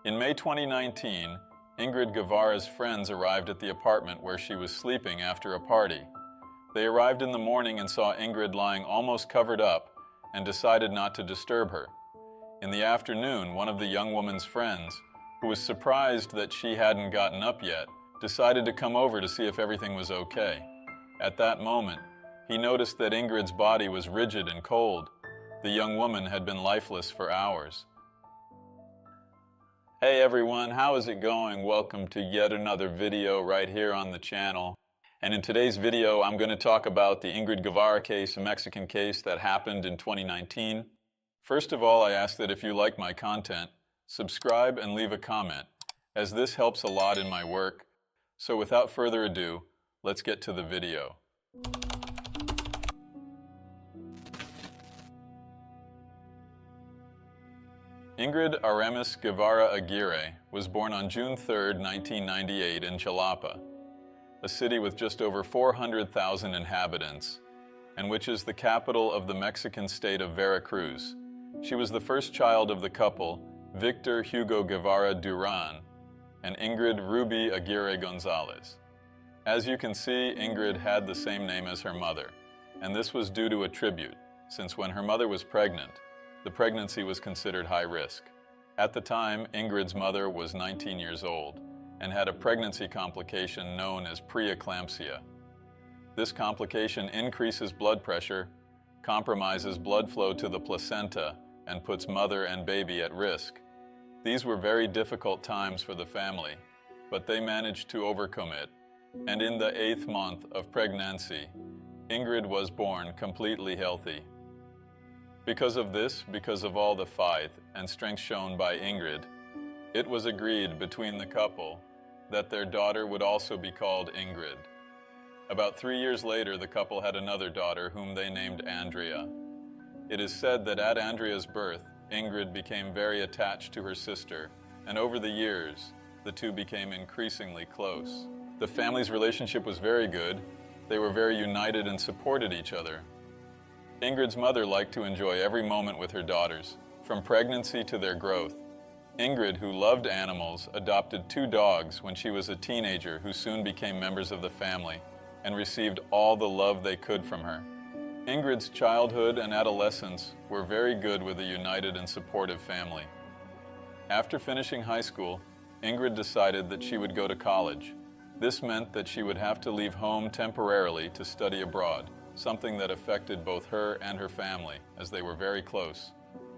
In May 2019, Ingrid Guevara's friends arrived at the apartment where she was sleeping after a party. They arrived in the morning and saw Ingrid lying almost covered up and decided not to disturb her. In the afternoon, one of the young woman's friends, who was surprised that she hadn't gotten up yet, decided to come over to see if everything was okay. At that moment, he noticed that Ingrid's body was rigid and cold. The young woman had been lifeless for hours. Hey everyone, how is it going? Welcome to yet another video right here on the channel. And in today's video, I'm going to talk about the Ingrid Guevara case, a Mexican case that happened in 2019. First of all, I ask that if you like my content, subscribe and leave a comment, as this helps a lot in my work. So without further ado, let's get to the video. Ingrid Aramis Guevara Aguirre was born on June 3, 1998 in Jalapa, a city with just over 400,000 inhabitants, and which is the capital of the Mexican state of Veracruz. She was the first child of the couple, Victor Hugo Guevara Duran and Ingrid Ruby Aguirre Gonzalez. As you can see, Ingrid had the same name as her mother, and this was due to a tribute, since when her mother was pregnant, the pregnancy was considered high risk. At the time, Ingrid's mother was 19 years old and had a pregnancy complication known as preeclampsia. This complication increases blood pressure, compromises blood flow to the placenta, and puts mother and baby at risk. These were very difficult times for the family, but they managed to overcome it, and in the 8th month of pregnancy, Ingrid was born completely healthy. Because of all the fight and strength shown by Ingrid, it was agreed between the couple that their daughter would also be called Ingrid. About 3 years later, the couple had another daughter whom they named Andrea. It is said that at Andrea's birth, Ingrid became very attached to her sister, and over the years, the two became increasingly close. The family's relationship was very good. They were very united and supported each other. Ingrid's mother liked to enjoy every moment with her daughters, from pregnancy to their growth. Ingrid, who loved animals, adopted 2 dogs when she was a teenager who soon became members of the family and received all the love they could from her. Ingrid's childhood and adolescence were very good with a united and supportive family. After finishing high school, Ingrid decided that she would go to college. This meant that she would have to leave home temporarily to study abroad, something that affected both her and her family, as they were very close.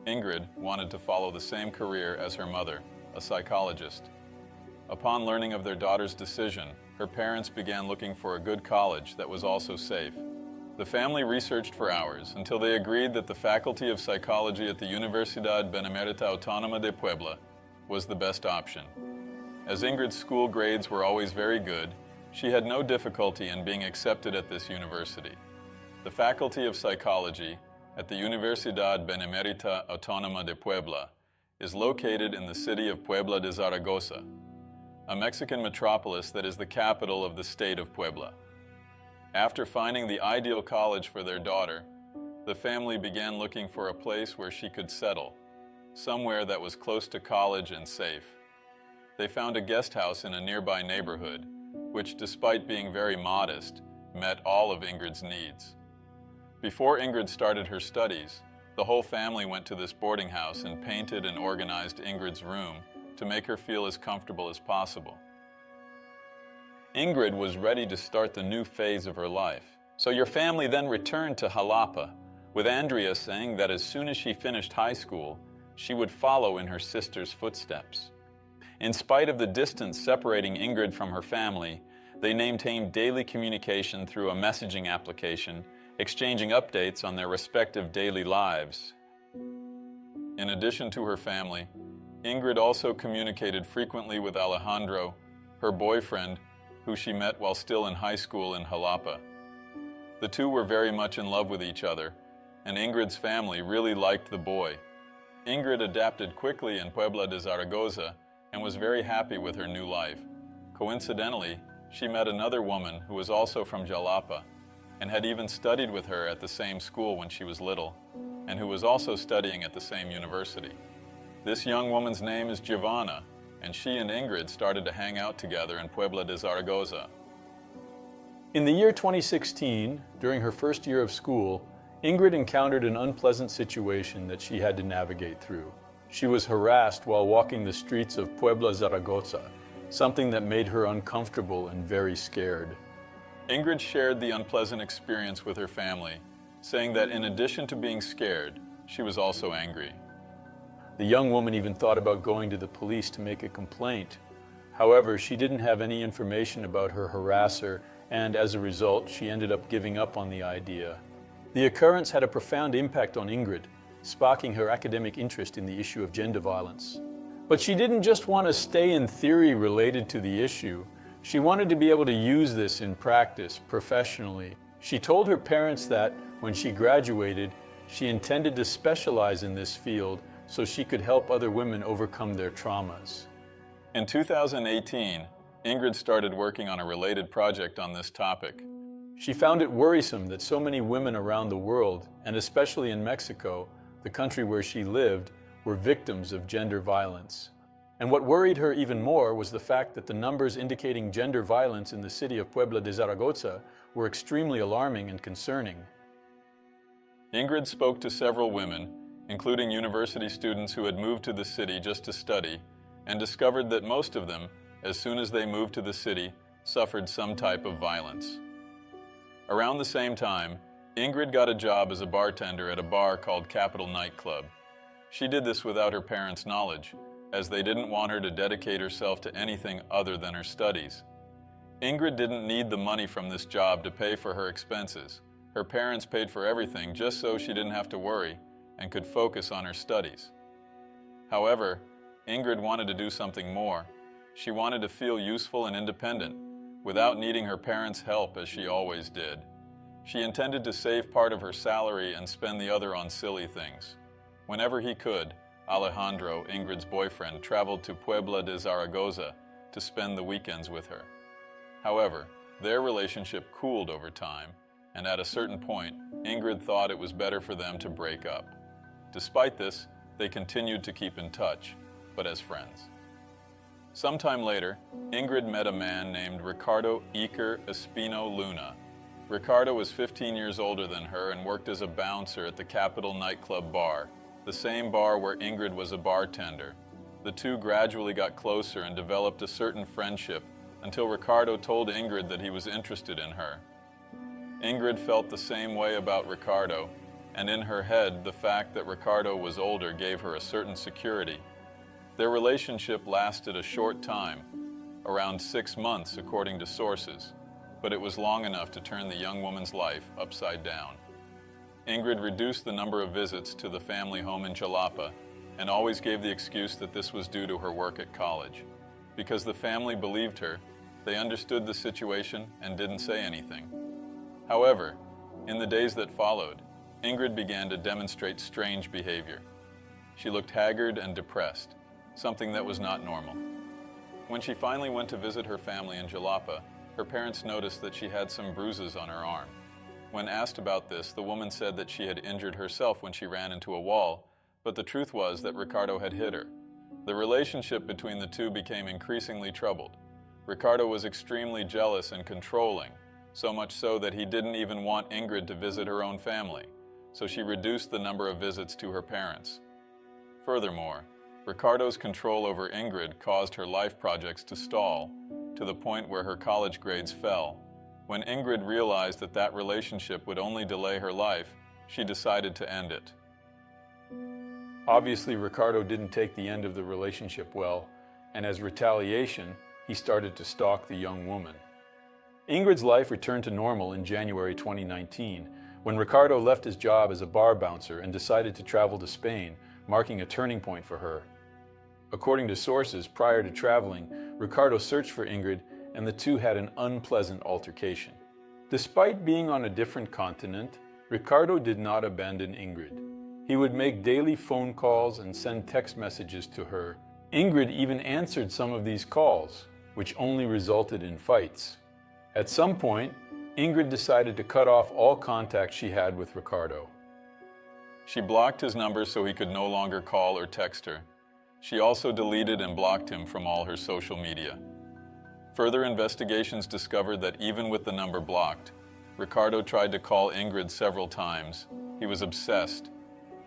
Ingrid wanted to follow the same career as her mother, a psychologist. Upon learning of their daughter's decision, her parents began looking for a good college that was also safe. The family researched for hours until they agreed that the Faculty of Psychology at the Universidad Benemérita Autónoma de Puebla was the best option. As Ingrid's school grades were always very good, she had no difficulty in being accepted at this university. The Faculty of Psychology at the Universidad Benemérita Autónoma de Puebla is located in the city of Puebla de Zaragoza, a Mexican metropolis that is the capital of the state of Puebla. After finding the ideal college for their daughter, the family began looking for a place where she could settle, somewhere that was close to college and safe. They found a guest house in a nearby neighborhood, which, despite being very modest, met all of Ingrid's needs. Before Ingrid started her studies, the whole family went to this boarding house and painted and organized Ingrid's room to make her feel as comfortable as possible. Ingrid was ready to start the new phase of her life. So your family then returned to Jalapa, with Andrea saying that as soon as she finished high school, she would follow in her sister's footsteps. In spite of the distance separating Ingrid from her family, they maintained daily communication through a messaging application, exchanging updates on their respective daily lives. In addition to her family, Ingrid also communicated frequently with Alejandro, her boyfriend, who she met while still in high school in Jalapa. The two were very much in love with each other, and Ingrid's family really liked the boy. Ingrid adapted quickly in Puebla de Zaragoza and was very happy with her new life. Coincidentally, she met another woman who was also from Jalapa and had even studied with her at the same school when she was little, and who was also studying at the same university. This young woman's name is Giovanna, and she and Ingrid started to hang out together in Puebla de Zaragoza. In the year 2016, during her first year of school, Ingrid encountered an unpleasant situation that she had to navigate through. She was harassed while walking the streets of Puebla Zaragoza, something that made her uncomfortable and very scared. Ingrid shared the unpleasant experience with her family, saying that in addition to being scared, she was also angry. The young woman even thought about going to the police to make a complaint. However, she didn't have any information about her harasser, and as a result, she ended up giving up on the idea. The occurrence had a profound impact on Ingrid, sparking her academic interest in the issue of gender violence. But she didn't just want to stay in theory related to the issue. She wanted to be able to use this in practice, professionally. She told her parents that, when she graduated, she intended to specialize in this field so she could help other women overcome their traumas. In 2018, Ingrid started working on a related project on this topic. She found it worrisome that so many women around the world, and especially in Mexico, the country where she lived, were victims of gender violence. And what worried her even more was the fact that the numbers indicating gender violence in the city of Puebla de Zaragoza were extremely alarming and concerning. Ingrid spoke to several women, including university students who had moved to the city just to study, and discovered that most of them, as soon as they moved to the city, suffered some type of violence. Around the same time, Ingrid got a job as a bartender at a bar called Capital Nightclub. She did this without her parents' knowledge, as they didn't want her to dedicate herself to anything other than her studies. Ingrid didn't need the money from this job to pay for her expenses. Her parents paid for everything just so she didn't have to worry and could focus on her studies. However, Ingrid wanted to do something more. She wanted to feel useful and independent, without needing her parents' help as she always did. She intended to save part of her salary and spend the other on silly things. Whenever he could, Alejandro, Ingrid's boyfriend, traveled to Puebla de Zaragoza to spend the weekends with her. However, their relationship cooled over time, and at a certain point, Ingrid thought it was better for them to break up. Despite this, they continued to keep in touch, but as friends. Sometime later, Ingrid met a man named Ricardo Espino Luna. Ricardo was 15 years older than her and worked as a bouncer at the Capital Nightclub bar, the same bar where Ingrid was a bartender. The two gradually got closer and developed a certain friendship until Ricardo told Ingrid that he was interested in her. Ingrid felt the same way about Ricardo, and in her head, the fact that Ricardo was older gave her a certain security. Their relationship lasted a short time, around 6 months according to sources, but it was long enough to turn the young woman's life upside down. Ingrid reduced the number of visits to the family home in Jalapa and always gave the excuse that this was due to her work at college. Because the family believed her, they understood the situation and didn't say anything. However, in the days that followed, Ingrid began to demonstrate strange behavior. She looked haggard and depressed, something that was not normal. When she finally went to visit her family in Jalapa, her parents noticed that she had some bruises on her arm. When asked about this, the woman said that she had injured herself when she ran into a wall, but the truth was that Ricardo had hit her. The relationship between the two became increasingly troubled. Ricardo was extremely jealous and controlling, so much so that he didn't even want Ingrid to visit her own family, so she reduced the number of visits to her parents. Furthermore, Ricardo's control over Ingrid caused her life projects to stall, to the point where her college grades fell. When Ingrid realized that that relationship would only delay her life, she decided to end it. Obviously, Ricardo didn't take the end of the relationship well, and as retaliation, he started to stalk the young woman. Ingrid's life returned to normal in January 2019, when Ricardo left his job as a bar bouncer and decided to travel to Spain, marking a turning point for her. According to sources, prior to traveling, Ricardo searched for Ingrid and the two had an unpleasant altercation. Despite being on a different continent, Ricardo did not abandon Ingrid. He would make daily phone calls and send text messages to her. Ingrid even answered some of these calls, which only resulted in fights. At some point, Ingrid decided to cut off all contact she had with Ricardo. She blocked his number so he could no longer call or text her. She also deleted and blocked him from all her social media. Further investigations discovered that even with the number blocked, Ricardo tried to call Ingrid several times. He was obsessed.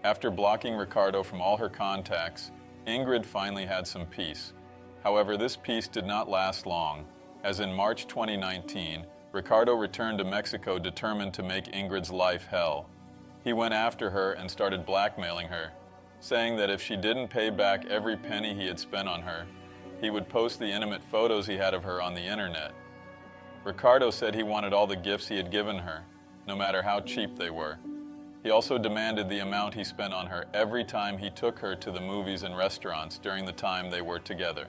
After blocking Ricardo from all her contacts, Ingrid finally had some peace. However, this peace did not last long, as in March 2019, Ricardo returned to Mexico determined to make Ingrid's life hell. He went after her and started blackmailing her, saying that if she didn't pay back every penny he had spent on her, he would post the intimate photos he had of her on the internet. Ricardo said he wanted all the gifts he had given her, no matter how cheap they were. He also demanded the amount he spent on her every time he took her to the movies and restaurants during the time they were together.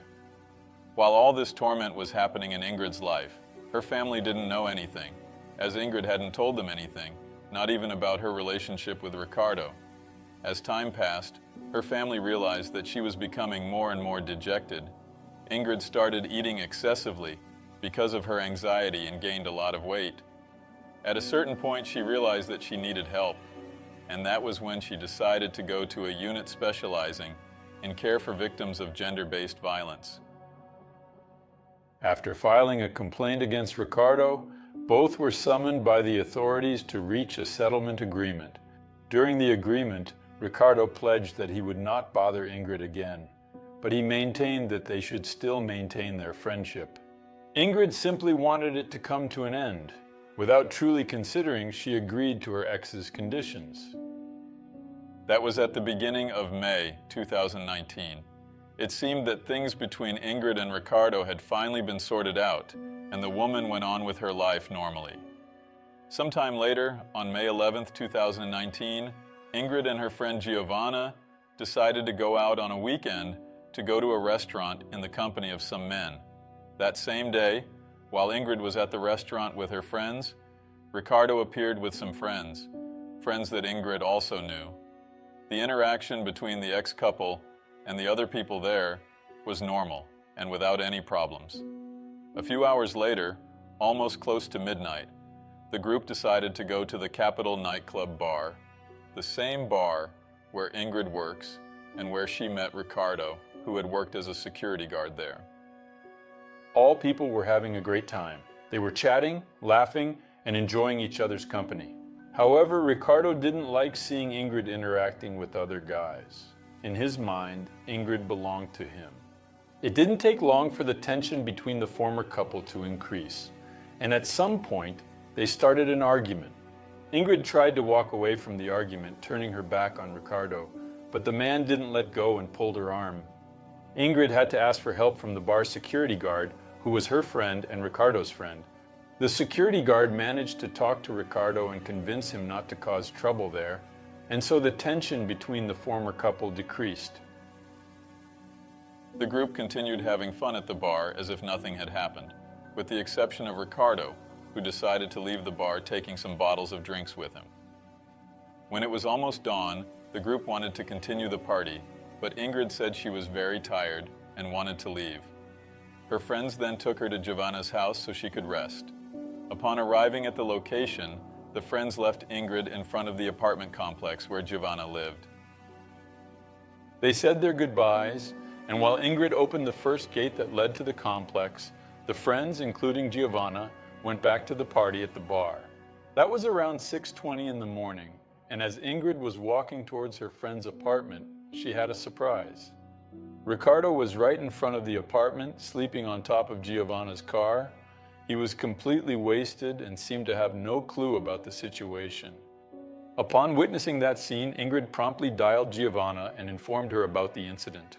While all this torment was happening in Ingrid's life, her family didn't know anything, as Ingrid hadn't told them anything, not even about her relationship with Ricardo. As time passed, her family realized that she was becoming more and more dejected. Ingrid started eating excessively because of her anxiety and gained a lot of weight. At a certain point, she realized that she needed help, and that was when she decided to go to a unit specializing in care for victims of gender-based violence. After filing a complaint against Ricardo, both were summoned by the authorities to reach a settlement agreement. During the agreement, Ricardo pledged that he would not bother Ingrid again, but he maintained that they should still maintain their friendship. Ingrid simply wanted it to come to an end. Without truly considering, she agreed to her ex's conditions. That was at the beginning of May 2019. It seemed that things between Ingrid and Ricardo had finally been sorted out, and the woman went on with her life normally. Sometime later, on May 11, 2019, Ingrid and her friend Giovanna decided to go out on a weekend to go to a restaurant in the company of some men. That same day, while Ingrid was at the restaurant with her friends, Ricardo appeared with some friends that Ingrid also knew. The interaction between the ex-couple and the other people there was normal and without any problems. A few hours later, almost close to midnight, the group decided to go to the Capitol nightclub bar, the same bar where Ingrid works and where she met Ricardo, who had worked as a security guard there. All people were having a great time. They were chatting, laughing, and enjoying each other's company. However, Ricardo didn't like seeing Ingrid interacting with other guys. In his mind, Ingrid belonged to him. It didn't take long for the tension between the former couple to increase, and at some point, they started an argument. Ingrid tried to walk away from the argument, turning her back on Ricardo, but the man didn't let go and pulled her arm. Ingrid had to ask for help from the bar security guard, who was her friend and Ricardo's friend. The security guard managed to talk to Ricardo and convince him not to cause trouble there, and so the tension between the former couple decreased. The group continued having fun at the bar as if nothing had happened, with the exception of Ricardo, who decided to leave the bar taking some bottles of drinks with him. When it was almost dawn, the group wanted to continue the party, but Ingrid said she was very tired and wanted to leave. Her friends then took her to Giovanna's house so she could rest. Upon arriving at the location, the friends left Ingrid in front of the apartment complex where Giovanna lived. They said their goodbyes, and while Ingrid opened the first gate that led to the complex, the friends, including Giovanna, went back to the party at the bar. That was around 6:20 in the morning, and as Ingrid was walking towards her friend's apartment, she had a surprise. Ricardo was right in front of the apartment, sleeping on top of Giovanna's car. He was completely wasted and seemed to have no clue about the situation. Upon witnessing that scene, Ingrid promptly dialed Giovanna and informed her about the incident.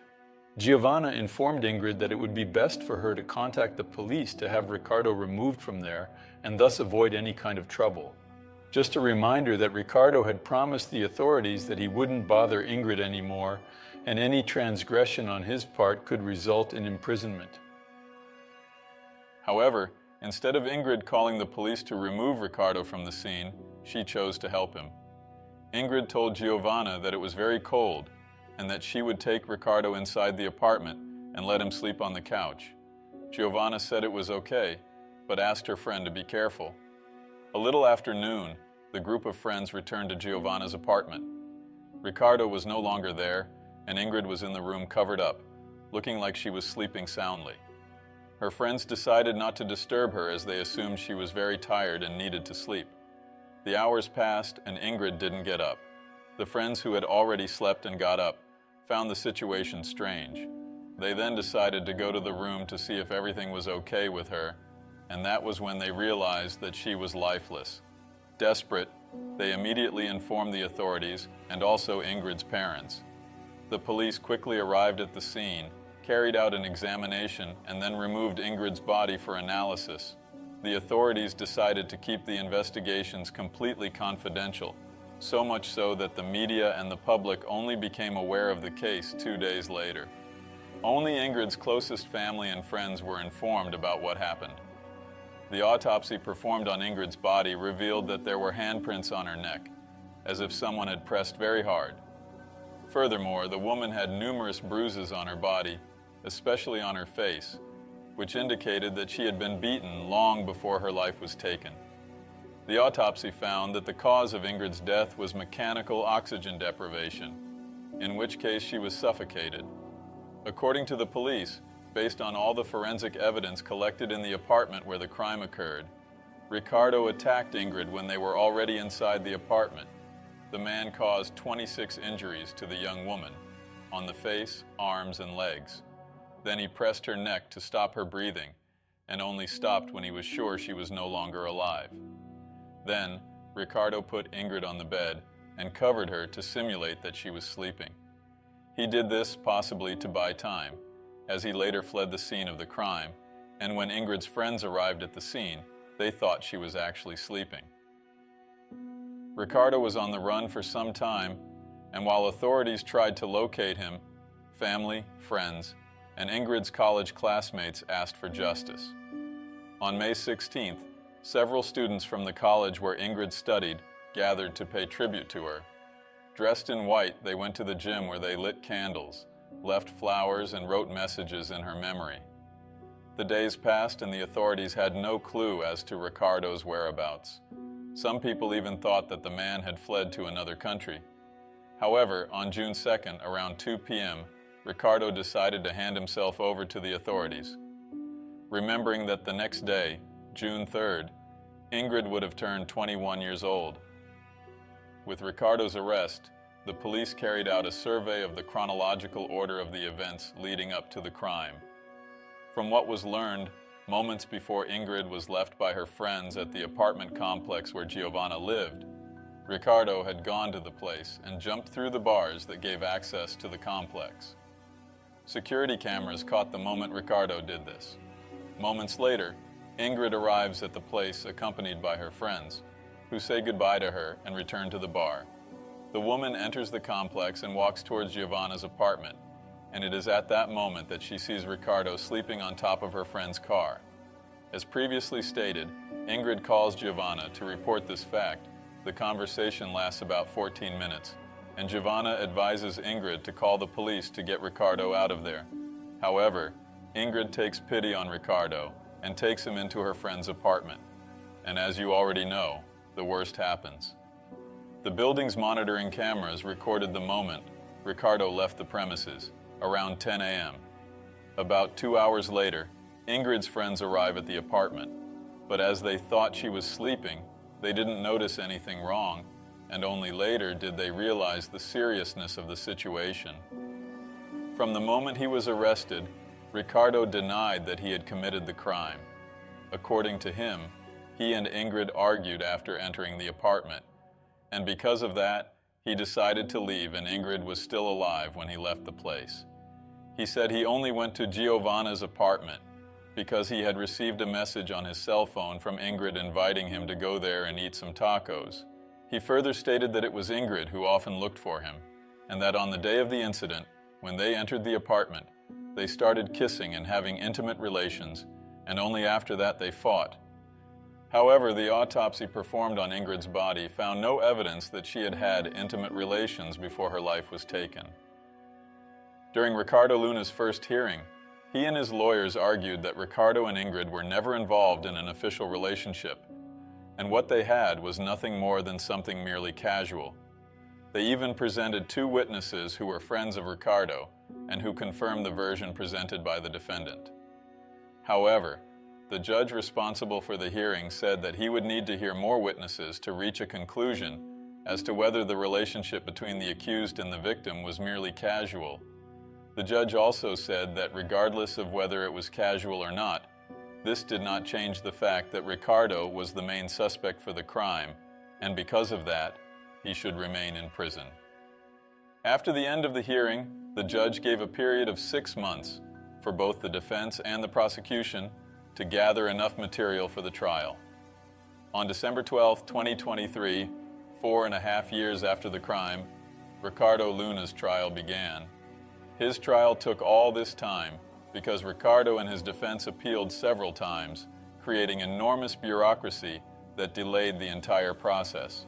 Giovanna informed Ingrid that it would be best for her to contact the police to have Ricardo removed from there and thus avoid any kind of trouble. Just a reminder that Ricardo had promised the authorities that he wouldn't bother Ingrid anymore, and any transgression on his part could result in imprisonment. However, instead of Ingrid calling the police to remove Ricardo from the scene, she chose to help him. Ingrid told Giovanna that it was very cold and that she would take Ricardo inside the apartment and let him sleep on the couch. Giovanna said it was okay, but asked her friend to be careful. A little after noon, the group of friends returned to Giovanna's apartment. Ricardo was no longer there, and Ingrid was in the room covered up, looking like she was sleeping soundly. Her friends decided not to disturb her as they assumed she was very tired and needed to sleep. The hours passed and Ingrid didn't get up. The friends who had already slept and got up found the situation strange. They then decided to go to the room to see if everything was okay with her, and that was when they realized that she was lifeless. Desperate, they immediately informed the authorities and also Ingrid's parents. The police quickly arrived at the scene, carried out an examination, and then removed Ingrid's body for analysis. The authorities decided to keep the investigations completely confidential, so much so that the media and the public only became aware of the case 2 days later. Only Ingrid's closest family and friends were informed about what happened. The autopsy performed on Ingrid's body revealed that there were handprints on her neck, as if someone had pressed very hard. Furthermore, the woman had numerous bruises on her body, especially on her face, which indicated that she had been beaten long before her life was taken. The autopsy found that the cause of Ingrid's death was mechanical oxygen deprivation, in which case she was suffocated. According to the police, based on all the forensic evidence collected in the apartment where the crime occurred, Ricardo attacked Ingrid when they were already inside the apartment. The man caused 26 injuries to the young woman, on the face, arms, and legs. Then he pressed her neck to stop her breathing, and only stopped when he was sure she was no longer alive. Then, Ricardo put Ingrid on the bed and covered her to simulate that she was sleeping. He did this possibly to buy time, as he later fled the scene of the crime, and when Ingrid's friends arrived at the scene, they thought she was actually sleeping. Ricardo was on the run for some time, and while authorities tried to locate him, family, friends, and Ingrid's college classmates asked for justice. On May 16th, several students from the college where Ingrid studied gathered to pay tribute to her. Dressed in white, they went to the gym where they lit candles, left flowers, and wrote messages in her memory. The days passed and the authorities had no clue as to Ricardo's whereabouts. Some people even thought that the man had fled to another country. However, on June 2nd, around 2 p.m., Ricardo decided to hand himself over to the authorities. Remembering that the next day, June 3rd, Ingrid would have turned 21 years old. With Ricardo's arrest, the police carried out a survey of the chronological order of the events leading up to the crime. From what was learned, moments before Ingrid was left by her friends at the apartment complex where Giovanna lived, Ricardo had gone to the place and jumped through the bars that gave access to the complex. Security cameras caught the moment Ricardo did this. Moments later, Ingrid arrives at the place accompanied by her friends, who say goodbye to her and return to the bar. The woman enters the complex and walks towards Giovanna's apartment, and it is at that moment that she sees Ricardo sleeping on top of her friend's car. As previously stated, Ingrid calls Giovanna to report this fact. The conversation lasts about 14 minutes, and Giovanna advises Ingrid to call the police to get Ricardo out of there. However, Ingrid takes pity on Ricardo and takes him into her friend's apartment. And as you already know, the worst happens. The building's monitoring cameras recorded the moment Ricardo left the premises, around 10 a.m. About 2 hours later, Ingrid's friends arrive at the apartment, but as they thought she was sleeping, they didn't notice anything wrong, and only later did they realize the seriousness of the situation. From the moment he was arrested, Ricardo denied that he had committed the crime. According to him, he and Ingrid argued after entering the apartment, and because of that, he decided to leave and Ingrid was still alive when he left the place. He said he only went to Giovanna's apartment because he had received a message on his cell phone from Ingrid inviting him to go there and eat some tacos. He further stated that it was Ingrid who often looked for him, and that on the day of the incident, when they entered the apartment, they started kissing and having intimate relations, and only after that they fought. However, the autopsy performed on Ingrid's body found no evidence that she had had intimate relations before her life was taken. During Ricardo Luna's first hearing, he and his lawyers argued that Ricardo and Ingrid were never involved in an official relationship, and what they had was nothing more than something merely casual. They even presented 2 witnesses who were friends of Ricardo and who confirmed the version presented by the defendant. However, the judge responsible for the hearing said that he would need to hear more witnesses to reach a conclusion as to whether the relationship between the accused and the victim was merely casual. The judge also said that regardless of whether it was casual or not, this did not change the fact that Ricardo was the main suspect for the crime, and because of that, he should remain in prison. After the end of the hearing, the judge gave a period of 6 months for both the defense and the prosecution to gather enough material for the trial. On December 12, 2023, 4.5 years after the crime, Ricardo Luna's trial began. His trial took all this time because Ricardo and his defense appealed several times, creating enormous bureaucracy that delayed the entire process.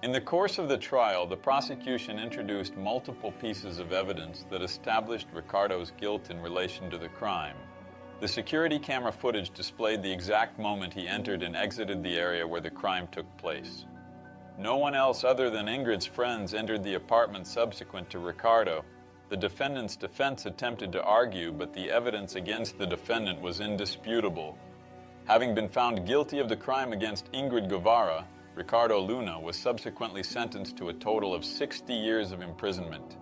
In the course of the trial, the prosecution introduced multiple pieces of evidence that established Ricardo's guilt in relation to the crime. The security camera footage displayed the exact moment he entered and exited the area where the crime took place. No one else other than Ingrid's friends entered the apartment subsequent to Ricardo. The defendant's defense attempted to argue, but the evidence against the defendant was indisputable. Having been found guilty of the crime against Ingrid Guevara, Ricardo Luna was subsequently sentenced to a total of 60 years of imprisonment.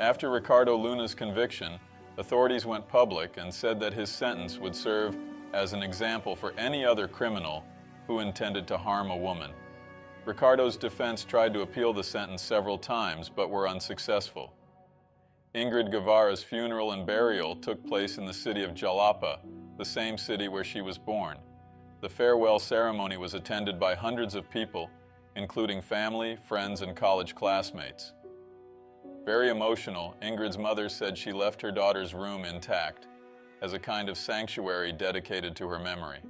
After Ricardo Luna's conviction, authorities went public and said that his sentence would serve as an example for any other criminal who intended to harm a woman. Ricardo's defense tried to appeal the sentence several times, but were unsuccessful. Ingrid Guevara's funeral and burial took place in the city of Jalapa, the same city where she was born. The farewell ceremony was attended by hundreds of people, including family, friends, and college classmates. Very emotional, Ingrid's mother said she left her daughter's room intact, as a kind of sanctuary dedicated to her memory.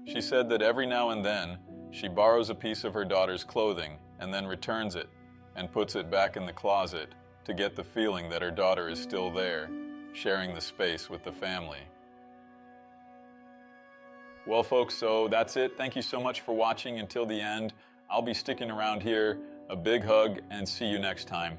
She said that every now and then, she borrows a piece of her daughter's clothing and then returns it and puts it back in the closet to get the feeling that her daughter is still there, sharing the space with the family. Well, folks, so that's it. Thank you so much for watching until the end. I'll be sticking around here. A big hug, and see you next time.